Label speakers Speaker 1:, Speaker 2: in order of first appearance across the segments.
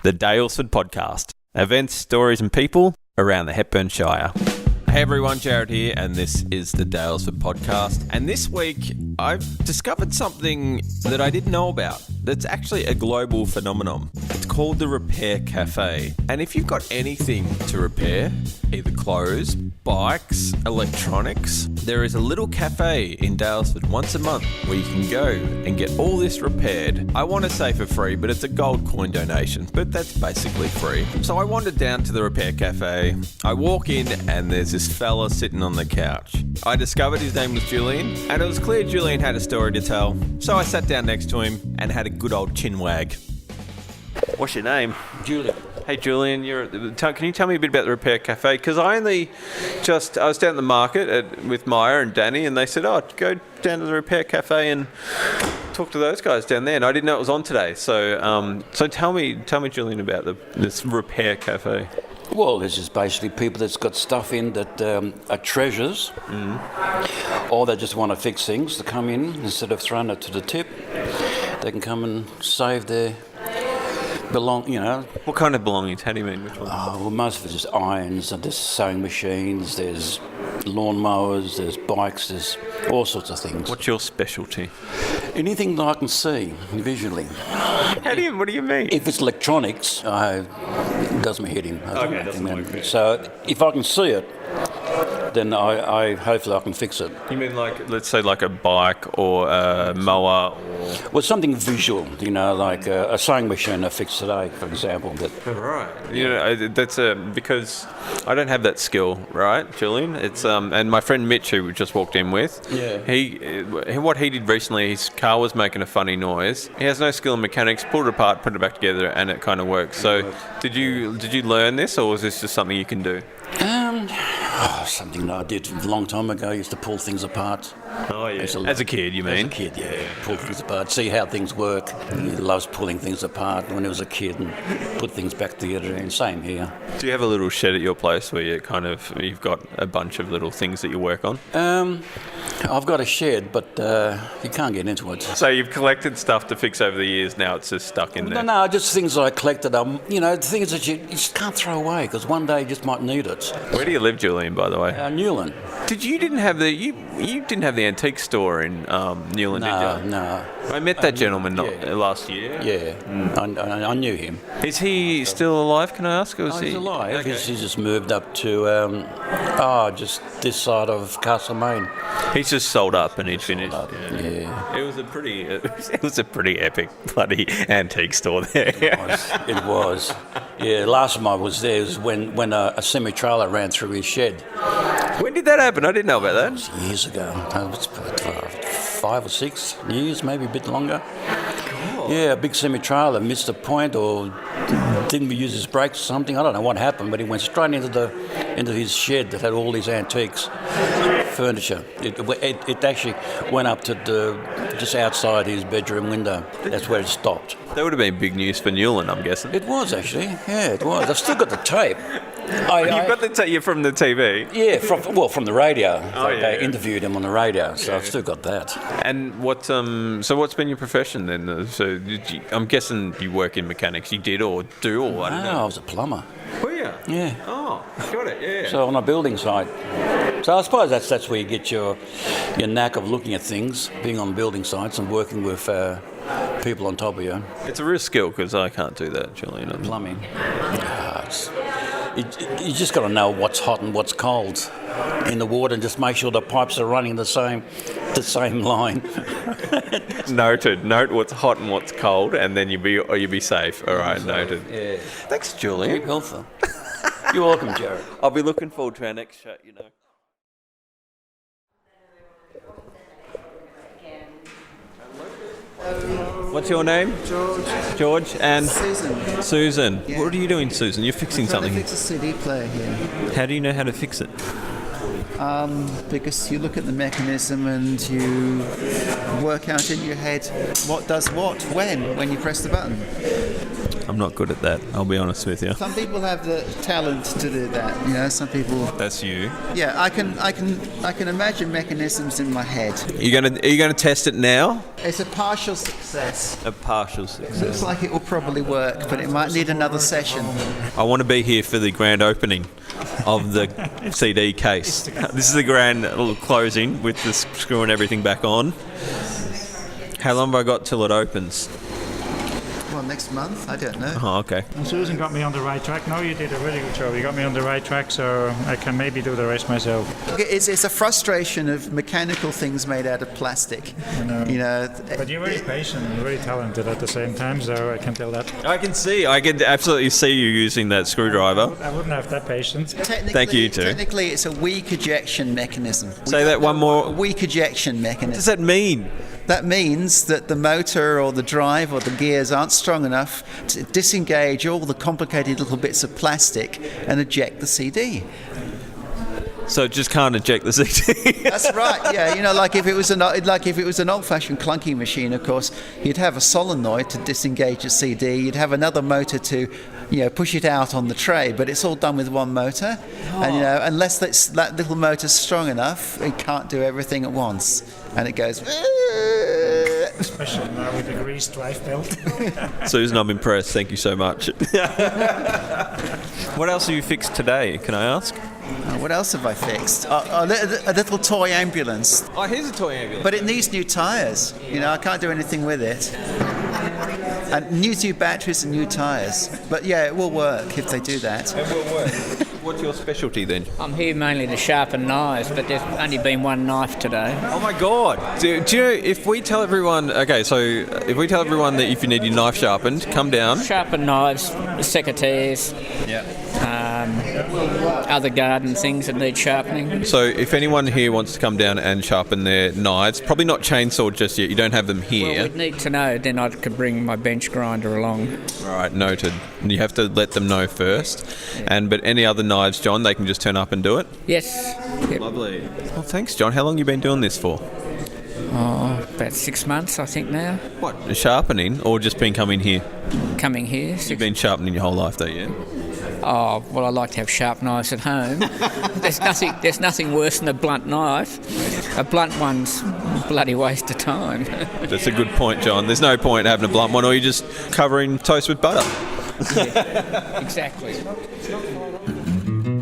Speaker 1: the Daylesford podcast. Events, stories and people around the Hepburn Shire. Hey everyone, Jared here, and this is the Daylesford podcast. And this week, I've discovered something that I didn't know about. That's actually a global phenomenon. It's called the Repair Cafe. And if you've got anything to repair, either clothes, bikes, electronics, there is a little cafe in Daylesford once a month where you can go and get all this repaired. I want to say for free, but it's a gold coin donation, but that's basically free. So I wandered down to the Repair Cafe. I walk in and there's this fella sitting on the couch. I discovered his name was Julian, and it was clear Julian had a story to tell. So I sat down next to him and had a good old chin wag. What's your name?
Speaker 2: Julian.
Speaker 1: Hey Julian, can you tell me a bit about the Repair Cafe? Because I was down at the market with Maya and Danny, and they said, go down to the Repair Cafe and talk to those guys down there. And I didn't know it was on today. So tell me, Julian, about this Repair Cafe.
Speaker 2: Well, this is basically people that's got stuff in that are treasures, or they just want to fix things. To come in instead of throwing it to the tip, they can come and save their
Speaker 1: What kind of belongings? How do you mean? Which ones?
Speaker 2: Well, most of it is irons, and there's sewing machines, there's lawnmowers, there's bikes, there's all sorts of things.
Speaker 1: What's your specialty?
Speaker 2: Anything that I can see visually.
Speaker 1: What do you mean?
Speaker 2: If it's electronics, it does my head in.
Speaker 1: Okay, doesn't work.
Speaker 2: So if I can see it, then I hopefully I can fix it.
Speaker 1: You mean let's say like a bike or a mower?
Speaker 2: Well, something visual, like a sewing machine I fixed today, for example.
Speaker 1: Right. That's because I don't have that skill, right, Julian? It's and my friend Mitch, who we just walked in with, what he did recently, his car was making a funny noise. He has no skill in mechanics. Pulled it apart, put it back together, and it kind of works. So, did you learn this, or was this just something you can do?
Speaker 2: Something I did a long time ago. I used to pull things apart.
Speaker 1: Oh, yeah. As a kid, you mean?
Speaker 2: As a kid, yeah. Pull things apart, see how things work. He loves pulling things apart when he was a kid and put things back together, and same here.
Speaker 1: Do you have a little shed at your place where you've got a bunch of little things that you work on?
Speaker 2: I've got a shed, but you can't get into it.
Speaker 1: So you've collected stuff to fix over the years, now it's just stuck in there?
Speaker 2: No, just things that I collected. Things that you just can't throw away, because one day you just might need it.
Speaker 1: Where do you live, Julian, by the way?
Speaker 2: Newland.
Speaker 1: You didn't have the antique store in Newland, did you?
Speaker 2: No.
Speaker 1: I met that gentleman last year.
Speaker 2: Yeah, I knew him.
Speaker 1: Is he still alive, can I ask?
Speaker 2: He's alive. Okay. He's just moved up to just this side of Castlemaine.
Speaker 1: He's just sold up and he'd finished.
Speaker 2: Yeah.
Speaker 1: It was a pretty epic bloody antique store there.
Speaker 2: It was. Yeah, last time I was there was when a semi-trailer ran through his shed.
Speaker 1: When did that happen? I didn't know about that.
Speaker 2: It was years ago. It was 5 or 6 years, maybe a bit longer. Cool. Yeah, a big semi-trailer missed a point or didn't use his brakes or something. I don't know what happened, but he went straight into his shed that had all these antiques furniture. It actually went up to just outside his bedroom window. That's where it stopped.
Speaker 1: That would have been big news for Newland, I'm guessing.
Speaker 2: It was actually. Yeah, it was. I've still got the tape.
Speaker 1: You're from the TV?
Speaker 2: Yeah, from the radio. They interviewed him on the radio, so I've still got that.
Speaker 1: And what's been your profession then? So I'm guessing you work in mechanics. You did or do, or I don't know.
Speaker 2: No, I was a plumber.
Speaker 1: Were you?
Speaker 2: Yeah.
Speaker 1: Oh, got it. Yeah.
Speaker 2: So on a building site. So I suppose that's where you get your knack of looking at things, being on building sites and working with people on top of you.
Speaker 1: It's a real skill because I can't do that, Julian.
Speaker 2: Plumbing. You just got to know what's hot and what's cold in the water, and just make sure the pipes are running the same line.
Speaker 1: Noted. Note what's hot and what's cold, and then you'll be safe. All right, noted.
Speaker 2: Yeah.
Speaker 1: Thanks, Julian.
Speaker 2: Very helpful. You're welcome, Jared.
Speaker 1: I'll be looking forward to our next chat. What's your name? George and Susan. Yeah. What are you doing, Susan? You're fixing something.
Speaker 3: I'm trying to fix a CD player here.
Speaker 1: How do you know how to fix it?
Speaker 3: Because you look at the mechanism and you work out in your head what does what, when you press the button.
Speaker 1: I'm not good at that, I'll be honest with you.
Speaker 3: Some people have the talent to do that. You know, some people.
Speaker 1: That's you.
Speaker 3: Yeah, I can imagine mechanisms in my head.
Speaker 1: Are you gonna test it now?
Speaker 3: It's a partial success.
Speaker 1: A partial success.
Speaker 3: Looks like it will probably work, but it might need another session.
Speaker 1: I want to be here for the grand opening of the CD case. This is the grand closing with the screw and everything back on. How long have I got till it opens?
Speaker 3: Well, next month? I don't know.
Speaker 1: Oh, okay.
Speaker 4: And Susan got me on the right track. No, you did a really good job. You got me on the right track, so I can maybe do the rest myself.
Speaker 3: It's a frustration of mechanical things made out of plastic. You know.
Speaker 4: But you're very patient and very talented at the same time, so I can tell that.
Speaker 1: I can absolutely see you using that screwdriver.
Speaker 4: I wouldn't have that patience.
Speaker 1: Thank you, too.
Speaker 3: Technically, it's a weak ejection mechanism.
Speaker 1: Say that one more.
Speaker 3: Weak ejection mechanism.
Speaker 1: What does that mean?
Speaker 3: That means that the motor or the drive or the gears aren't strong enough to disengage all the complicated little bits of plastic and eject the CD.
Speaker 1: So it just can't eject the CD.
Speaker 3: That's right. Yeah, you know, like if it was an old-fashioned clunky machine, of course, you'd have a solenoid to disengage a CD. You'd have another motor to, push it out on the tray. But it's all done with one motor, and unless that little motor's strong enough, it can't do everything at once, and it goes.
Speaker 4: Especially now with the greased drive belt.
Speaker 1: Susan, I'm impressed. Thank you so much. What else have you fixed today, can I ask?
Speaker 3: What else have I fixed? A little toy ambulance.
Speaker 1: Oh, here's a toy ambulance.
Speaker 3: But it needs new tyres. I can't do anything with it. And new batteries and new tyres. But yeah, it will work if they do that.
Speaker 1: It will work. What's your specialty then?
Speaker 5: I'm here mainly to sharpen knives, but there's only been one knife today.
Speaker 1: Oh my God! Do you know, if we tell everyone that if you need your knife sharpened, come down.
Speaker 5: Sharpen knives, secateurs, other garden things that need sharpening.
Speaker 1: So if anyone here wants to come down and sharpen their knives, probably not chainsaw just yet, you don't have them here.
Speaker 5: Well, we'd need to know, then I could bring my bench grinder along.
Speaker 1: Right, noted. You have to let them know first. Yeah. But any other knives, John, they can just turn up and do it?
Speaker 5: Yes. Yep.
Speaker 1: Lovely. Well, thanks, John. How long have you been doing this for?
Speaker 5: Oh, about 6 months, I think now.
Speaker 1: What, sharpening or just been coming here?
Speaker 5: Coming here.
Speaker 1: You've been sharpening your whole life, though, yeah?
Speaker 5: Oh, well, I like to have sharp knives at home. There's nothing worse than a blunt knife. A blunt one's a bloody waste of time.
Speaker 1: That's a good point, John. There's no point having a blunt one, or you're just covering toast with butter.
Speaker 5: Yeah, exactly.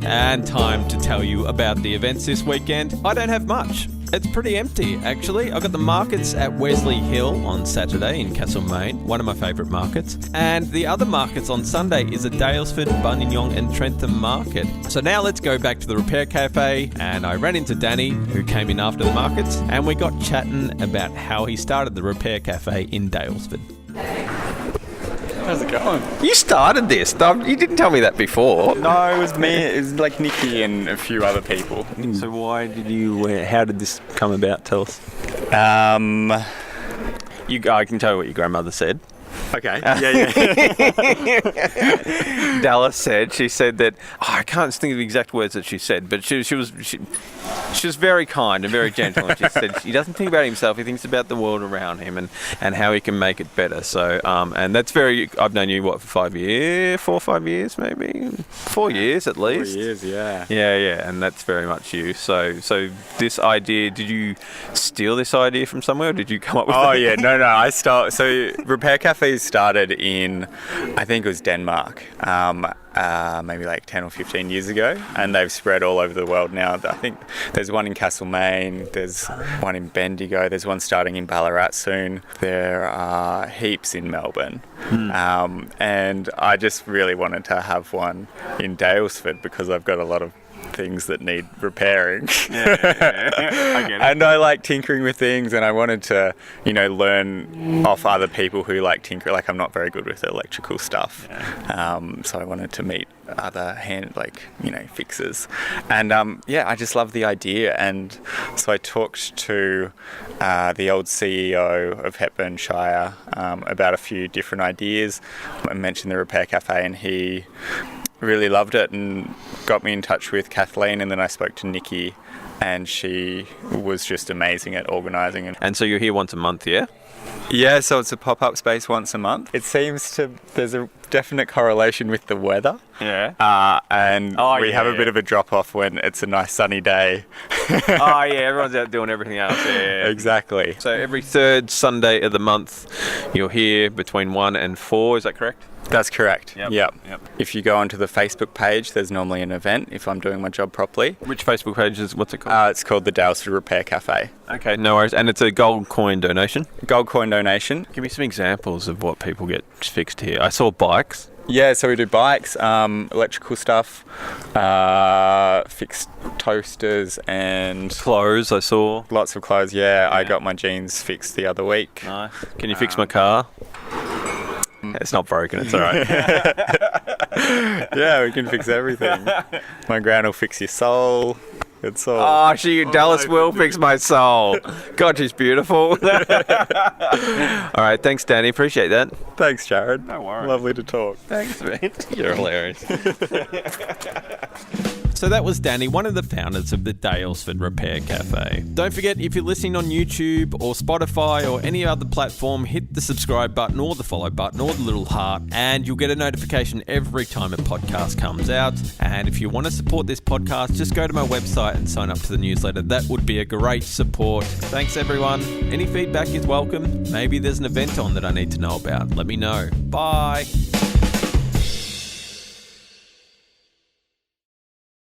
Speaker 1: And time to tell you about the events this weekend. I don't have much. It's pretty empty, actually. I've got the markets at Wesley Hill on Saturday in Castlemaine, one of my favourite markets. And the other markets on Sunday is at Daylesford, Buninyong and Trentham Market. So now let's go back to the Repair Cafe, and I ran into Danny, who came in after the markets, and we got chatting about how he started the Repair Cafe in Daylesford.
Speaker 6: How's it going?
Speaker 1: You started this. You didn't tell me that before.
Speaker 6: No, it was me. It was like Nikki and a few other people.
Speaker 1: So how did this come about? Tell us.
Speaker 6: I
Speaker 1: can tell you what your grandmother said.
Speaker 6: Okay. Yeah.
Speaker 1: Dallas said, she said that, I can't think of the exact words that she said, but she was very kind and very gentle, and she said he doesn't think about himself, he thinks about the world around him and how he can make it better. So, and that's I've known you, for 4 or 5 years, maybe? 4 years at least.
Speaker 6: 4 years, yeah.
Speaker 1: Yeah, and that's very much you. So this idea, did you steal this idea from somewhere, or did you come up with it?
Speaker 6: Oh, yeah, no, so Repair Cafe started in, I think it was Denmark, maybe like 10 or 15 years ago, and they've spread all over the world now. I think there's one in Castlemaine, there's one in Bendigo, there's one starting in Ballarat soon. There are heaps in Melbourne. And I just really wanted to have one in Daylesford because I've got a lot of things that need repairing.
Speaker 1: Yeah. I get it.
Speaker 6: And I like tinkering with things, and I wanted to, learn off other people who like tinker. Like, I'm not very good with electrical stuff. So I wanted to meet other fixers. And I just love the idea. And so I talked to the old CEO of Hepburn Shire about a few different ideas. I mentioned the Repair Cafe, and he really loved it and got me in touch with Kathleen, and then I spoke to Nikki, and she was just amazing at organising.
Speaker 1: And so you're here once a month, yeah?
Speaker 6: Yeah, so it's a pop-up space once a month. It seems there's definite correlation with the weather.
Speaker 1: Yeah.
Speaker 6: And we have a bit of a drop-off when it's a nice sunny day.
Speaker 1: Oh, yeah, everyone's out doing everything else. Yeah.
Speaker 6: Exactly.
Speaker 1: So every third Sunday of the month, you're here between 1 and 4, is that correct?
Speaker 6: That's correct.
Speaker 1: Yep.
Speaker 6: If you go onto the Facebook page, there's normally an event if I'm doing my job properly.
Speaker 1: Which Facebook page what's it called?
Speaker 6: It's called the Daylesford Repair Cafe.
Speaker 1: Okay, no worries. And it's a gold coin donation?
Speaker 6: Gold coin donation.
Speaker 1: Give me some examples of what people get fixed here. I saw bikes.
Speaker 6: Yeah, so we do bikes, electrical stuff, fixed toasters and...
Speaker 1: Clothes, I saw.
Speaker 6: Lots of clothes, yeah. I got my jeans fixed the other week.
Speaker 1: Nice. Can you fix my car? It's not broken, it's all right.
Speaker 6: Yeah, we can fix everything. My gran will fix your soul. Good soul.
Speaker 1: Oh, Dallas will fix my soul. God, she's beautiful. All right, thanks, Danny. Appreciate that.
Speaker 6: Thanks, Jared.
Speaker 1: No worries.
Speaker 6: Lovely to talk.
Speaker 1: Thanks, mate. You're hilarious. So that was Danny, one of the founders of the Daylesford Repair Cafe. Don't forget, if you're listening on YouTube or Spotify or any other platform, hit the subscribe button or the follow button or the little heart, and you'll get a notification every time a podcast comes out. And if you want to support this podcast, just go to my website and sign up to the newsletter. That would be a great support. Thanks, everyone. Any feedback is welcome. Maybe there's an event on that I need to know about. Let me know. Bye.